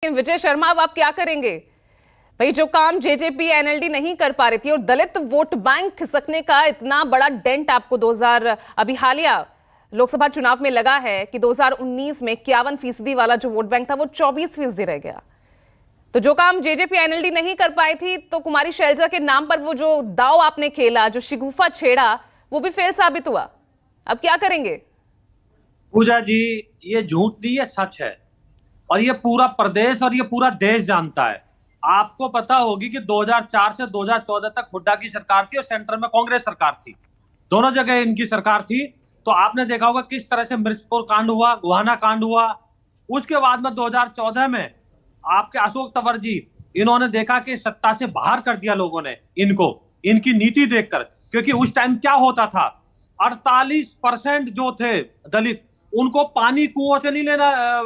विजय शर्मा, अब आप क्या करेंगे भाई? जो काम जेजेपी एनएलडी नहीं कर पा रही थी और दलित वोट बैंक खिसकने का इतना बड़ा डेंट आपको अभी हालिया लोकसभा चुनाव में लगा है कि 2019 में 51% वाला जो वोट बैंक था वो 24% रह गया। तो जो काम जेजेपी एनएलडी नहीं कर पाई थी, तो कुमारी शैलजा के नाम पर वो जो दाव आपने खेला, जो शिगुफा छेड़ा, वो भी फेल साबित हुआ। अब क्या करेंगे? पूजा जी, ये झूठ नहीं है, सच है। और ये पूरा प्रदेश और ये पूरा देश जानता है। आपको पता होगी कि 2004 से 2014 तक हुड्डा की सरकार थी और सेंटर में कांग्रेस सरकार थी। दोनों जगह इनकी सरकार थी। तो आपने देखा होगा किस तरह से मिर्चपुर कांड हुआ, गोहाना कांड हुआ। उसके बाद में 2014 में आपके अशोक तंवर जी, इन्होंने देखा कि सत्ता से बाहर कर दिया लोगों ने इनको, इनकी नीति देखकर। क्योंकि उस टाइम क्या होता था, 48% जो थे दलित, उनको पानी कुओं से नहीं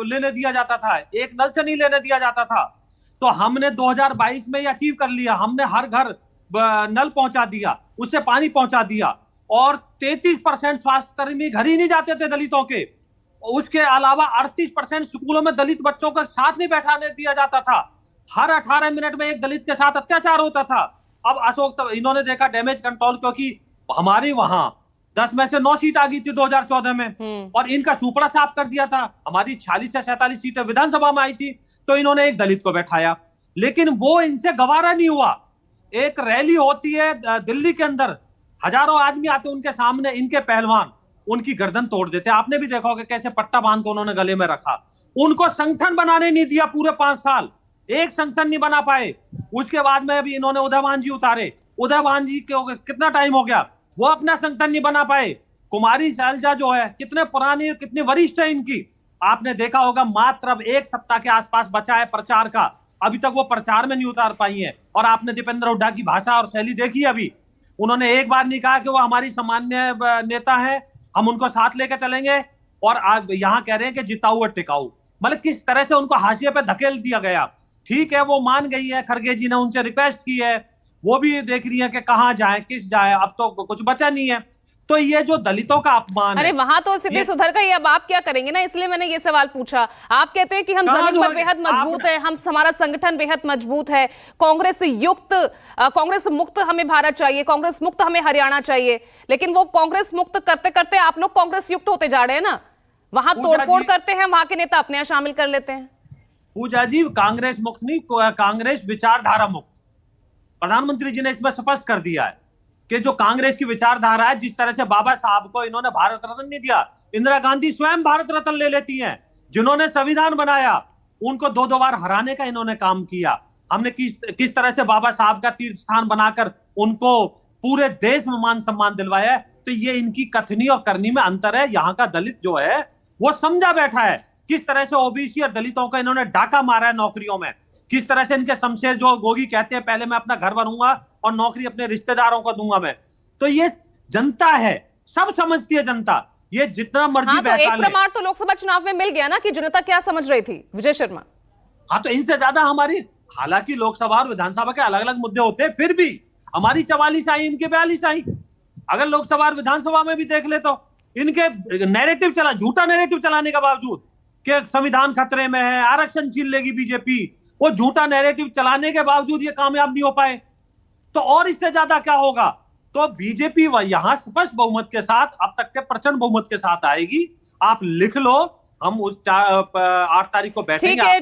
लेने दिया जाता था, एक नल से नहीं लेने दिया जाता था। तो हमने 2022 में ये अचीव कर लिया। हमने हर घर नल पहुंचा दिया, उससे पानी पहुंचा दिया। और 33% स्वास्थ्यकर्मी घर ही नहीं जाते थे दलितों के। उसके अलावा 38% स्कूलों में दलित बच्चों का साथ नहीं बैठाने दिया जाता था। हर 18 मिनट में एक दलित के साथ अत्याचार होता था। अब इन्होंने देखा डैमेज कंट्रोल, क्योंकि हमारी वहां 10 में से 9 सीट आ गई थी 2014 में, और इनका सुपड़ा साफ कर दिया था। हमारी 46 से 47 सीटें विधानसभा में आई थी, तो इन्होंने एक दलित को बैठाया। लेकिन वो इनसे गवारा नहीं हुआ। एक रैली होती है दिल्ली के अंदर, हजारों आदमी आते, उनके सामने इनके पहलवान उनकी गर्दन तोड़ देते। आपने भी देखा होगा कैसे पट्टा बांध को उन्होंने गले में रखा। उनको संगठन बनाने नहीं दिया पूरे 5 साल, एक संगठन नहीं बना पाए। उसके बाद में अभी इन्होंने उदयभान जी उतारे। उदयभान जी को कितना टाइम हो गया, वो अपना संगठन नहीं बना पाए। कुमारी शैलजा जो है, कितने पुरानी, कितनी वरिष्ठ है इनकी। आपने देखा होगा मात्र अब 1 सप्ताह के आसपास बचा है प्रचार का, अभी तक वो प्रचार में नहीं उतार पाई है। और आपने दीपेंद्र हुड्डा की भाषा और शैली देखी। अभी उन्होंने एक बार नहीं कहा कि वो हमारी सामान्य नेता है, हम उनको साथ लेकर चलेंगे। और आज यहाँ कह रहे हैं कि जिताऊ और टिकाऊ। मतलब किस तरह से उनको हाशिए पे धकेल दिया गया। ठीक है, वो मान गई है, खरगे जी ने उनसे रिक्वेस्ट की है, वो भी देख रही है कि कहां जाए, किस जाए, अब तो कुछ बचा नहीं है। तो ये जो दलितों का अपमान है, अरे वहां तो स्थिति सुधर गई, अब आप क्या करेंगे ना, इसलिए मैंने ये सवाल पूछा। आप कहते हैं कि हम जमीन पर बेहद मजबूत है, हम हमारा संगठन बेहद मजबूत है, कांग्रेस मुक्त हमें भारत चाहिए, कांग्रेस मुक्त हमें हरियाणा चाहिए। लेकिन वो कांग्रेस मुक्त करते करते आप लोग कांग्रेस युक्त होते जा रहे हैं ना। वहां तोड़फोड़ करते हैं, वहां के नेता अपने यहां शामिल कर लेते हैं। पूजा जी, कांग्रेस मुक्त नहीं, कांग्रेस विचारधारा मुक्त। प्रधानमंत्री जी ने इसमें स्पष्ट कर दिया है कि जो कांग्रेस की विचारधारा है, जिस तरह से बाबा साहब को इन्होंने भारत रत्न नहीं दिया, इंदिरा गांधी स्वयं भारत रत्न ले लेती हैं। जिन्होंने संविधान बनाया, उनको 2-2 बार हराने का इन्होंने काम किया। हमने किस तरह से बाबा साहब का तीर्थ स्थान बनाकर उनको पूरे देश में मान सम्मान दिलवाया है। तो ये इनकी कथनी और करनी में अंतर है। यहाँ का दलित जो है वो समझा बैठा है किस तरह से ओबीसी और दलितों का इन्होंने डाका मारा है नौकरियों में। किस तरह से इनके शमशेर जो गोगी कहते हैं, पहले मैं अपना घर बनूंगा और नौकरी अपने रिश्तेदारों को दूंगा मैं। तो ये जनता है, सब समझती है जनता। ये जितना मर्जी तो एक प्रमाण तो लोकसभा चुनाव में मिल गया ना कि जनता क्या समझ रही थी, विजय शर्मा। हाँ, तो इनसे ज्यादा हमारी, हालांकि लोकसभा और विधानसभा के अलग अलग मुद्दे होते हैं, फिर भी हमारी 44 आई, इनके 42 आई। अगर लोकसभा और विधानसभा में भी देख ले तो इनके नैरेटिव चला, झूठा नैरेटिव चलाने के बावजूद कि संविधान खतरे में है, आरक्षण छीन लेगी बीजेपी, वो झूठा नैरेटिव चलाने के बावजूद ये कामयाब नहीं हो पाए। तो और इससे ज्यादा क्या होगा। तो बीजेपी यहां स्पष्ट बहुमत के साथ, अब तक के प्रचंड बहुमत के साथ आएगी। आप लिख लो, हम उस 8 तारीख को बैठेंगे।